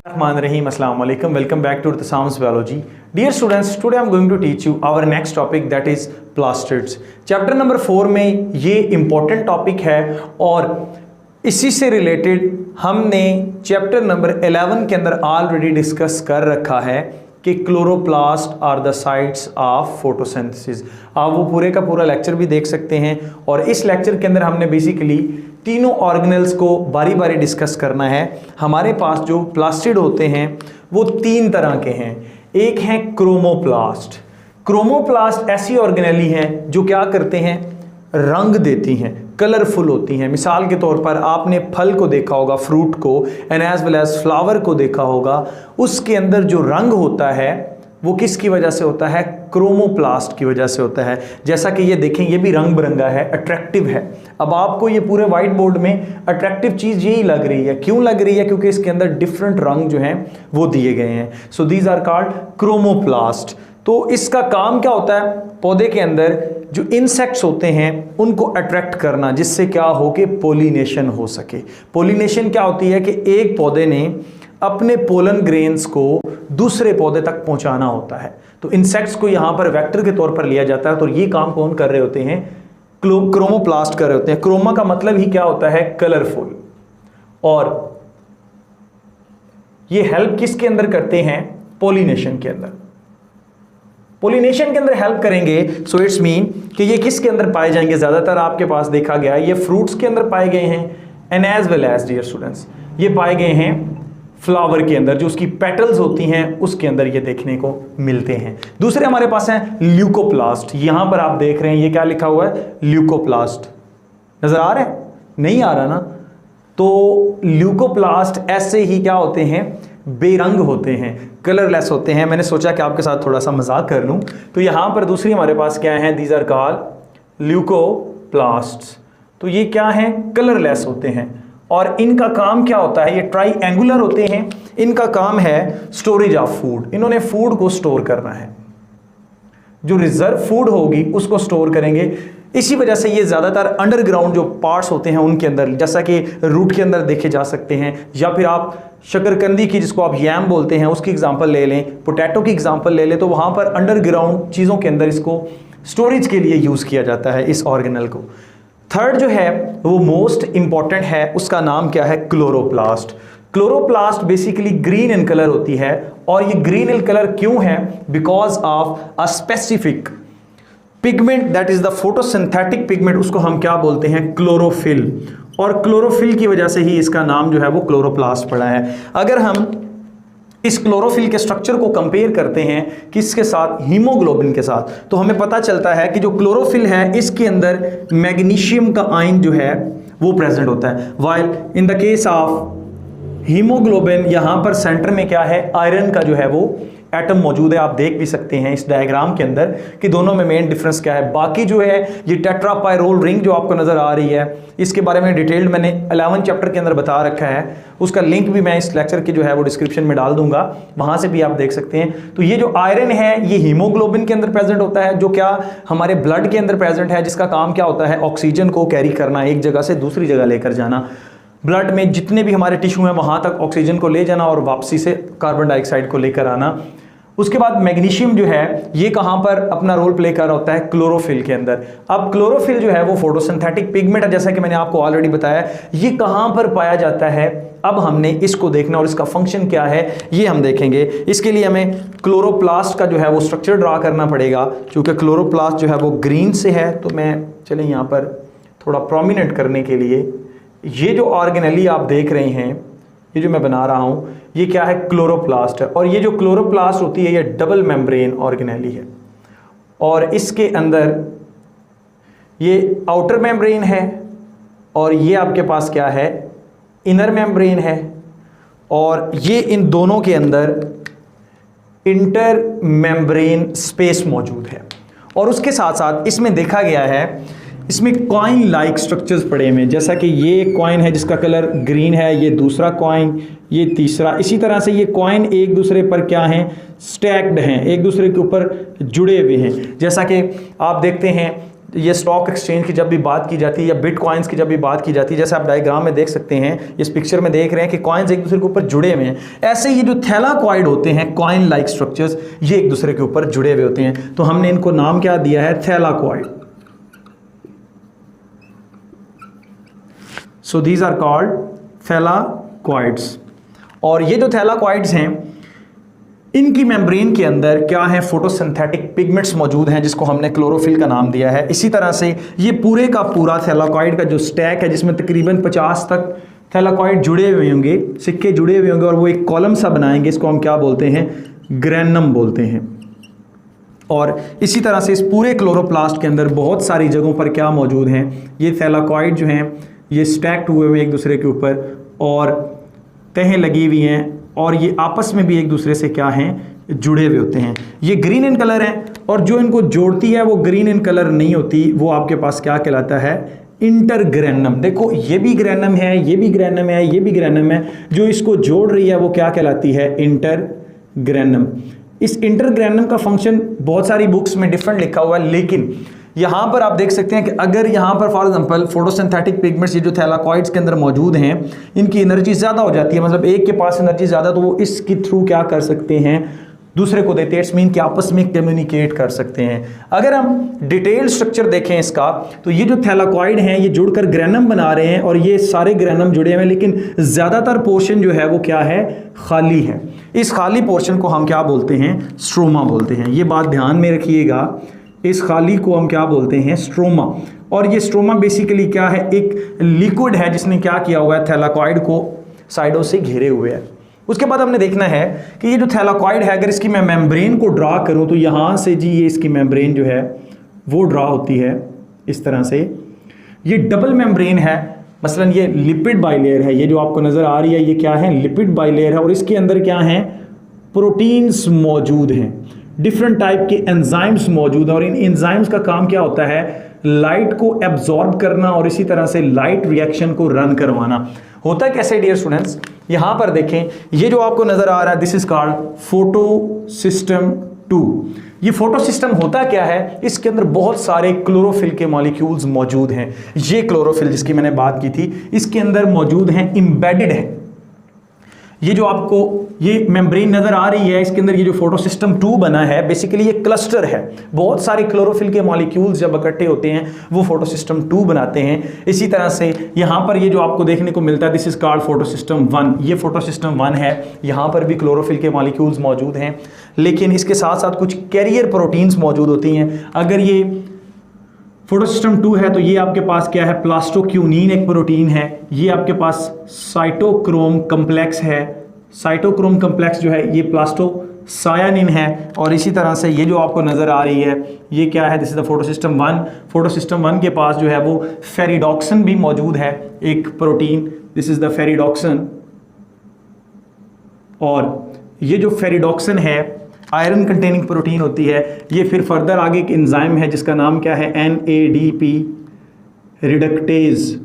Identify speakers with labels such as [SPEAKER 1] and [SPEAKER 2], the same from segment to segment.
[SPEAKER 1] Rahim, Assalamu alaikum. Welcome back to Irtisam's Biology. Dear students, today I'm going to teach you our next topic, that is plastids. Chapter number 4 में ये important topic है और इसी से related हमने chapter number 11 के अंदर already discuss कर रखा है कि chloroplast are the sites of photosynthesis. आप वो पूरे का पूरा लेक्चर भी देख सकते हैं और इस लेक्चर के अंदर हमने बेसिकली तीनों ऑर्गेनेल्स को बारी बारी डिस्कस करना है। हमारे पास जो प्लास्टिड होते हैं वो तीन तरह के हैं। एक है क्रोमोप्लास्ट। क्रोमोप्लास्ट ऐसी ऑर्गेनेली हैं जो क्या करते हैं, रंग देती हैं, कलरफुल होती हैं। मिसाल के तौर पर आपने फल को देखा होगा, फ्रूट को, and as well as flower को देखा होगा। उसके अंदर जो रंग होता है वो किसकी वजह से होता है, क्रोमोप्लास्ट की वजह से होता है। जैसा कि ये देखें, ये भी रंग बिरंगा है, अट्रैक्टिव है। अब आपको ये पूरे व्हाइट बोर्ड में अट्रैक्टिव चीज़ यही लग रही है। क्यों लग रही है? क्योंकि इसके अंदर डिफरेंट रंग जो हैं वो दिए गए हैं। So these are called chromoplast. तो इसका काम क्या होता है, पौधे के अंदर जो इंसेक्ट्स होते हैं उनको अट्रैक्ट करना, जिससे क्या हो कि पोलिनेशन हो सके। पोलिनेशन क्या होती है कि एक पौधे ने अपने पोलन ग्रेन्स को दूसरे पौधे तक पहुंचाना होता है। तो इंसेक्ट्स को यहां पर वेक्टर के तौर पर लिया जाता है। तो ये काम कौन कर रहे होते हैं, क्रोमोप्लास्ट कर रहे होते हैं। क्रोमा का मतलब ही क्या होता है, कलरफुल। और ये हेल्प किसके अंदर करते हैं, पोलिनेशन के अंदर। पोलिनेशन के अंदर हेल्प करेंगे। सो इट्स मीन कि ये किसके अंदर पाए जाएंगे, ज्यादातर आपके पास देखा गया है ये फ्रूट्स के अंदर पाए गए हैं, and as well as dear students ये पाए गए हैं फ्लावर के अंदर, जो उसकी पेटल्स होती हैं उसके अंदर ये देखने को मिलते हैं। दूसरे हमारे पास हैं ल्यूकोप्लास्ट। यहां पर आप देख रहे हैं ये क्या लिखा हुआ है, ल्यूकोप्लास्ट। नजर आ रहा है? नहीं आ रहा ना? तो ल्यूकोप्लास्ट ऐसे ही क्या होते हैं, बेरंग होते हैं, कलरलेस होते हैं। मैंने सोचा कि आपके साथ थोड़ा सा मजाक कर लूं। तो यहां पर दूसरी हमारे पास क्या है, दीज आर कॉल्ड ल्यूकोप्लास्ट्स। तो ये क्या है, कलरलेस होते हैं। और इनका काम क्या होता है, ये ट्राईएंगुलर होते हैं। इनका काम है स्टोरेज ऑफ फूड। इन्होंने फूड को स्टोर करना है, जो रिजर्व फूड होगी उसको स्टोर करेंगे। इसी वजह से ये ज़्यादातर अंडरग्राउंड जो पार्ट्स होते हैं उनके अंदर, जैसा कि रूट के अंदर देखे जा सकते हैं, या फिर आप शकरकंदी की, जिसको आप यैम बोलते हैं, उसकी एग्जांपल ले लें, पोटैटो की एग्जांपल ले लें, तो वहाँ पर अंडरग्राउंड चीज़ों के अंदर इसको स्टोरेज के लिए यूज़ किया जाता है इस ऑर्गेनल को। थर्ड जो है वो मोस्ट इंपॉर्टेंट है, उसका नाम क्या है, chloroplast. Chloroplast basically green in colour होती है। और ये ग्रीन इन कलर क्यों है, because of a specific pigment that is the photosynthetic pigment, उसको हम क्या बोलते हैं, क्लोरोफिल। और क्लोरोफिल की वजह से ही इसका नाम जो है वो क्लोरोप्लास्ट पड़ा है। अगर हम इस क्लोरोफिल के स्ट्रक्चर को कंपेयर करते हैं किसके साथ, हीमोग्लोबिन के साथ, तो हमें पता चलता है कि जो क्लोरोफिल है इसके अंदर मैग्नीशियम का आयन जो है वो प्रेजेंट होता है। While in the case of haemoglobin यहां पर सेंटर में क्या है, आयरन का जो है वो एटम मौजूद है। आप देख भी सकते हैं इस डायग्राम के अंदर कि दोनों में मेन डिफरेंस क्या है। बाकी जो है ये टेट्रापायरोल रिंग जो आपको नजर आ रही है, इसके बारे में डिटेल्ड मैंने 11 चैप्टर के अंदर बता रखा है। उसका लिंक भी मैं इस लेक्चर की जो है वो डिस्क्रिप्शन में डाल दूंगा, वहां से भी आप देख सकते हैं। तो ये जो आयरन है ये हीमोग्लोबिन के अंदर प्रेजेंट होता है, जो क्या हमारे ब्लड के अंदर प्रेजेंट है, जिसका काम क्या होता है, ऑक्सीजन को कैरी करना, एक जगह से दूसरी जगह लेकर जाना। ब्लड में जितने भी हमारे टिश्यू हैं वहां तक ऑक्सीजन को ले जाना और वापसी से कार्बन डाइऑक्साइड को लेकर आना। उसके बाद मैग्नीशियम जो है ये कहां पर अपना रोल प्ले कर रहा होता है, क्लोरोफिल के अंदर। अब क्लोरोफिल जो है वो फोटोसिंथेटिक पिगमेंट है, जैसा कि मैंने आपको ऑलरेडी बताया। ये कहां पर पाया जाता है, अब हमने इसको देखना और इसका फंक्शन क्या है ये हम देखेंगे। इसके लिए हमें क्लोरोप्लास्ट का जो है वो स्ट्रक्चर ड्रा करना पड़ेगा। क्योंकि क्लोरोप्लास्ट जो है वो ग्रीन से है, तो मैं चलें यहाँ पर थोड़ा प्रोमिनेंट करने के लिए ये जो ऑर्गेनेली आप देख रहे हैं, ये जो मैं बना रहा हूं, ये क्या है, क्लोरोप्लास्ट है। और ये जो क्लोरोप्लास्ट होती है ये डबल मेम्ब्रेन ऑर्गेनेली है। और इसके अंदर ये आउटर मेम्ब्रेन है और ये आपके पास क्या है, इनर मेम्ब्रेन है। और ये इन दोनों के अंदर इंटर मेम्ब्रेन स्पेस मौजूद है। और उसके साथ साथ इसमें देखा गया है, इसमें कॉइन लाइक स्ट्रक्चर्स पड़े हुए हैं। जैसा कि ये कॉइन है जिसका कलर ग्रीन है, ये दूसरा कॉइन, ये तीसरा। इसी तरह से ये कॉइन एक दूसरे पर क्या हैं, स्टैक्ड हैं, एक दूसरे के ऊपर जुड़े हुए हैं। जैसा कि आप देखते हैं ये स्टॉक एक्सचेंज की जब भी बात की जाती है या बिटकॉइंस की जब भी बात की जाती है, जैसे आप डायग्राम में देख सकते हैं, इस पिक्चर में देख रहे हैं कि कॉइन्स एक दूसरे के ऊपर जुड़े हुए हैं, ऐसे ये जो थैलाकॉइड होते हैं, कॉइन लाइक स्ट्रक्चर्स, ये एक दूसरे के ऊपर जुड़े हुए होते हैं। तो हमने इनको नाम क्या दिया है? Thylakoid. So these are called thylakoids. और ये जो थैलाकॉइड्स हैं, इनकी मेम्ब्रेन के अंदर क्या है? फोटोसिंथेटिक पिगमेंट्स मौजूद हैं, जिसको हमने क्लोरोफिल का नाम दिया है। इसी तरह से ये पूरे का पूरा थैलाकॉइड का जो स्टैक है, जिसमें तकरीबन 50 तक थैलाकॉइड जुड़े हुए होंगे, सिक्के जुड़े हुए होंगे, और वो एक कॉलम सा बनाएंगे, इसको हम क्या बोलते हैं? ग्रेनम बोलते हैं। और इसी तरह से इस पूरे क्लोरोप्लास्ट के अंदर बहुत सारी जगहों पर क्या मौजूद हैं? ये थैलाकॉइड जो हैं, ये स्टैक्ड हुए हुए एक दूसरे के ऊपर, और तहें लगी हुई हैं, और ये आपस में भी एक दूसरे से क्या हैं? जुड़े हुए होते हैं। ये ग्रीन इन कलर हैं, और जो इनको जोड़ती है वो ग्रीन इन कलर नहीं होती, वो आपके पास क्या कहलाता है? इंटरग्रेनम। देखो, ये भी ग्रेनम है, ये भी ग्रेनम है, ये भी ग्रेनम है, जो इसको जोड़ रही है वो क्या कहलाती है? इंटरग्रेनम। इस इंटरग्रेनम का फंक्शन बहुत सारी बुक्स में डिफरेंट लिखा हुआ है, लेकिन यहाँ पर आप देख सकते हैं कि अगर यहाँ पर फॉर एग्जांपल फोटोसिंथेटिक पिगमेंट्स, ये जो थैलाकॉइड्स के अंदर मौजूद हैं, इनकी एनर्जी ज़्यादा हो जाती है, मतलब एक के पास एनर्जी ज़्यादा, तो वो इसके थ्रू क्या कर सकते हैं? दूसरे को देते हैं। इट्स मीन कि आपस में कम्युनिकेट कर सकते हैं। अगर हम डिटेल स्ट्रक्चर देखें इसका, तो ये जो थैलाकॉइड हैं, ये जुड़कर ग्रेनम बना रहे हैं, और ये सारे ग्रेनम जुड़े हुए हैं, लेकिन ज़्यादातर पोर्शन जो है वो क्या है? खाली है। इस खाली पोर्शन को हम क्या बोलते हैं? स्ट्रोमा बोलते हैं। ये बात ध्यान में रखिएगा, इस खाली को हम क्या बोलते हैं? स्ट्रोमा। और ये स्ट्रोमा बेसिकली क्या है? एक लिक्विड है जिसने क्या किया हुआ है? थैलाकॉइड को साइडों से घेरे हुए है। उसके बाद हमने देखना है कि ये जो थैलाकॉइड है, अगर इसकी मैं मेम्ब्रेन को ड्रा करूं, तो यहां से जी ये इसकी मेम्ब्रेन जो है वो ड्रा होती है इस तरह से। ये डबल मेम्ब्रेन है, मसलन ये लिपिड बाइलेयर है, ये जो आपको नजर आ रही है ये क्या है? लिपिड बाइलेयर है, और इसके अंदर क्या है? प्रोटीन्स मौजूद हैं, डिफरेंट टाइप के एंजाइम्स मौजूद हैं, और इन एंजाइम्स का काम क्या होता है? लाइट को एब्जॉर्ब करना, और इसी तरह से लाइट रिएक्शन को रन करवाना। होता है कैसे डियर स्टूडेंट्स? यहां पर देखें, ये जो आपको नजर आ रहा है, this is called photo system 2। ये फोटो सिस्टम होता क्या है? इसके अंदर बहुत सारे क्लोरोफिल के मॉलिक्यूल्स मौजूद हैं। ये क्लोरोफिल जिसकी मैंने बात की थी, इसके अंदर मौजूद हैं, इंबेडेड है। ये जो आपको ये मेम्ब्रेन नजर आ रही है, इसके अंदर ये जो फोटो सिस्टम 2 बना है, बेसिकली ये क्लस्टर है। बहुत सारे क्लोरोफिल के मॉलिक्यूल्स जब इकट्ठे होते हैं वो फोटो सिस्टम 2 बनाते हैं। इसी तरह से यहाँ पर ये जो आपको देखने को मिलता है, this is called photo system 1। ये फोटो सिस्टम 1 है, यहाँ पर भी क्लोरोफिल के मॉलिक्यूल्स मौजूद हैं, लेकिन इसके साथ साथ कुछ कैरियर प्रोटीन्स मौजूद होती हैं। अगर ये फोटो सिस्टम 2 है तो ये आपके पास क्या है? प्लास्टोक्यूनिन एक प्रोटीन है। ये आपके पास साइटोक्रोम कम्प्लेक्स है, साइटोक्रोम कम्प्लेक्स जो है ये प्लास्टोसायानिन है। और इसी तरह से ये जो आपको नज़र आ रही है ये क्या है? This is the photo system 1। Photo system 1 के पास जो है वो फेरिडॉक्सिन भी मौजूद है, एक protein, this is the ferredoxin. और ये जो फेरिडॉक्सिन है आयरन कंटेनिंग प्रोटीन होती है। ये फिर फर्दर आगे एक एंजाइम है जिसका नाम क्या है? NADP reductase.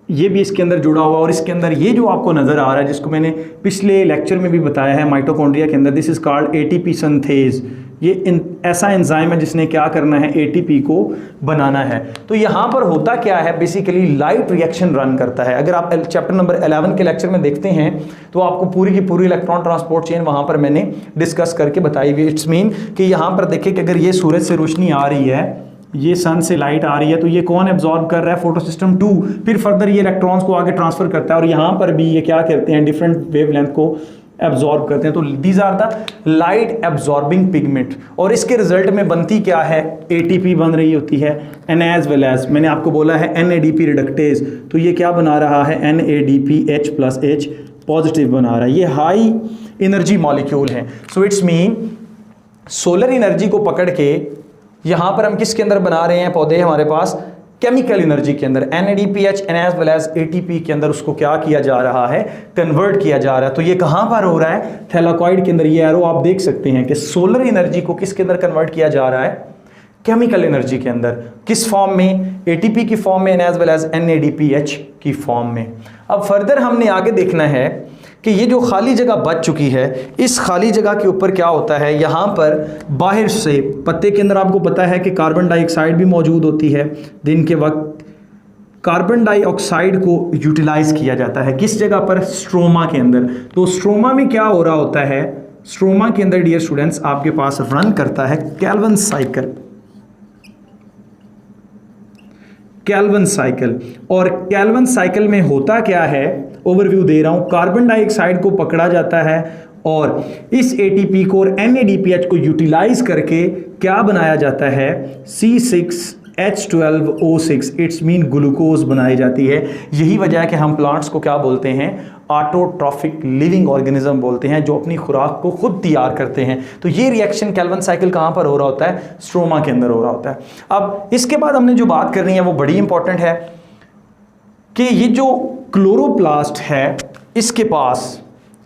[SPEAKER 1] ये भी इसके अंदर जुड़ा हुआ, और इसके अंदर ये जो आपको नज़र आ रहा है, जिसको मैंने पिछले लेक्चर में भी बताया है, माइटोकॉन्ड्रिया के अंदर, this is called ATP synthase. ये ऐसा एंजाइम है जिसने क्या करना है? ATP को बनाना है। तो यहाँ पर होता क्या है? बेसिकली लाइट रिएक्शन रन करता है। अगर आप चैप्टर नंबर 11 के लेक्चर में देखते हैं तो आपको पूरी की पूरी इलेक्ट्रॉन ट्रांसपोर्ट चेन वहाँ पर मैंने डिस्कस करके बताई हुई। इट्स मीन कि यहाँ पर देखें कि अगर ये सूरज से रोशनी आ रही है, ये सन से लाइट आ रही है, तो ये कौन एब्जॉर्ब कर रहा है? Photo system 2। फिर फर्दर ये इलेक्ट्रॉन्स को आगे ट्रांसफर करता है, और यहाँ पर भी ये क्या करते हैं? डिफरेंट वेवलेंथ को एब्जॉर्ब करते हैं। तो these are the light absorbing pigment. और इसके रिजल्ट में बनती क्या है? ATP बन रही होती है, एंड एज वेल एज मैंने आपको बोला है NADP रिडक्टेज। तो ये क्या बना रहा है? NADPH+H पॉजिटिव बना रहा है। ये हाई एनर्जी मॉलिक्यूल है। So it's mean solar energy को पकड़ के यहां पर हम किसके अंदर बना रहे हैं? पौधे हमारे पास केमिकल एनर्जी के अंदर NADPH as well as ATP के अंदर उसको क्या किया जा रहा है? कन्वर्ट किया जा रहा है। तो ये कहां पर हो रहा है? थैलाकॉइड के अंदर। ये एरो आप देख सकते हैं कि सोलर एनर्जी को किसके अंदर कन्वर्ट किया जा रहा है? केमिकल एनर्जी के अंदर। किस फॉर्म में? ATP की फॉर्म में, एज वेल एज NADPH की फॉर्म में। अब फर्दर हमने आगे देखना है कि ये जो खाली जगह बच चुकी है, इस खाली जगह के ऊपर क्या होता है, यहाँ पर बाहर से पत्ते के अंदर आपको पता है कि कार्बन डाइऑक्साइड भी मौजूद होती है। दिन के वक्त कार्बन डाइऑक्साइड को यूटिलाइज किया जाता है किस जगह पर, स्ट्रोमा के अंदर। तो स्ट्रोमा में क्या हो रहा होता है, स्ट्रोमा के अंदर डियर स्टूडेंट्स आपके पास रन करता है कैल्विन साइकिल, कैल्विन साइकिल। और कैल्विन साइकिल में होता क्या है, ओवरव्यू दे रहा हूं। कार्बन डाइऑक्साइड को पकड़ा जाता है और इस एटीपी को और NADPH को यूटिलाइज करके क्या बनाया जाता है, C6H12O6, इट्स मीन ग्लूकोज बनाई जाती है। यही वजह है कि हम प्लांट्स को क्या बोलते हैं, ऑटोट्रॉफिक लिविंग ऑर्गेनिज्म बोलते हैं, जो अपनी खुराक को खुद तैयार करते हैं। तो ये रिएक्शन कैल्विन साइकिल कहां पर हो रहा होता है, स्ट्रोमा के अंदर हो रहा होता है। अब इसके बाद हमने जो बात करनी है वो बड़ी इंपॉर्टेंट है कि ये जो क्लोरोप्लास्ट है, इसके पास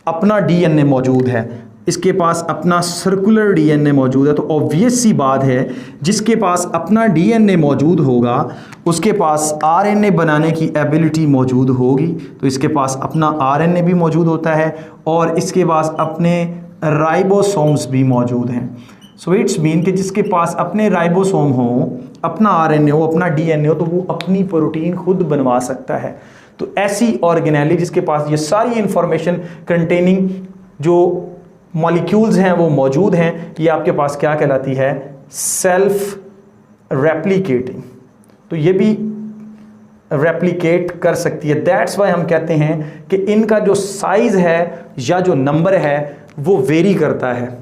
[SPEAKER 1] अपना DNA मौजूद है, इसके पास अपना सर्कुलर DNA मौजूद है। तो ऑब्वियस सी बात है, जिसके पास अपना DNA मौजूद होगा उसके पास RNA बनाने की एबिलिटी मौजूद होगी। तो इसके पास अपना RNA भी मौजूद होता है और इसके पास अपने राइबोसोम्स भी मौजूद हैं। सो इट्स मीन कि जिसके पास अपने राइबोसोम हो, अपना RNA हो, अपना DNA हो, तो वो अपनी प्रोटीन खुद बनवा सकता है। तो ऐसी ऑर्गेनेली जिसके पास ये सारी इंफॉर्मेशन कंटेनिंग जो मॉलिक्यूल्स हैं वो मौजूद हैं, ये आपके पास क्या कहलाती है, सेल्फ रेप्लिकेटिंग। तो ये भी रेप्लिकेट कर सकती है। दैट्स वाई हम कहते हैं कि इनका जो साइज है या जो नंबर है वो वेरी करता है।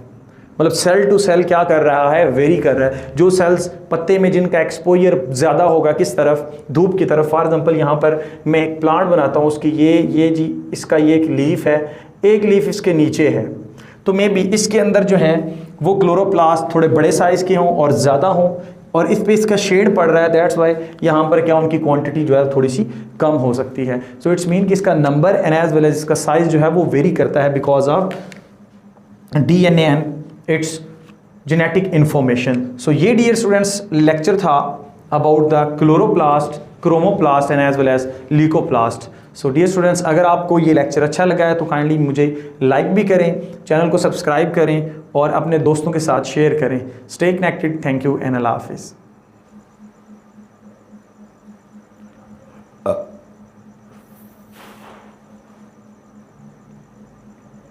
[SPEAKER 1] मतलब सेल टू सेल क्या कर रहा है, वेरी कर रहा है। जो सेल्स पत्ते में जिनका एक्सपोजर ज़्यादा होगा किस तरफ, धूप की तरफ। फॉर एग्जांपल यहाँ पर मैं एक प्लांट बनाता हूँ, उसकी ये जी इसका ये एक लीफ है, एक लीफ इसके नीचे है, तो मे बी इसके अंदर जो है वो क्लोरोप्लास्ट थोड़े बड़े साइज़ के हों और ज़्यादा हों, और इस पे इसका शेड पड़ रहा है। दैट्स वाई यहाँ पर क्या उनकी क्वांटिटी जो है थोड़ी सी कम हो सकती है। सो इट्स मीन कि इसका number and as well as इसका साइज़ जो है वो वेरी करता है because of DNA and it's genetic information. So ये डियर स्टूडेंट्स लेक्चर था about the chloroplast, chromoplast and as well as leucoplast. So dear students, अगर आपको ये लेक्चर अच्छा लगा है तो काइंडली मुझे लाइक भी करें, चैनल को सब्सक्राइब करें और अपने दोस्तों के साथ शेयर करें। Stay connected. Thank you and अल्लाह हाफिज़।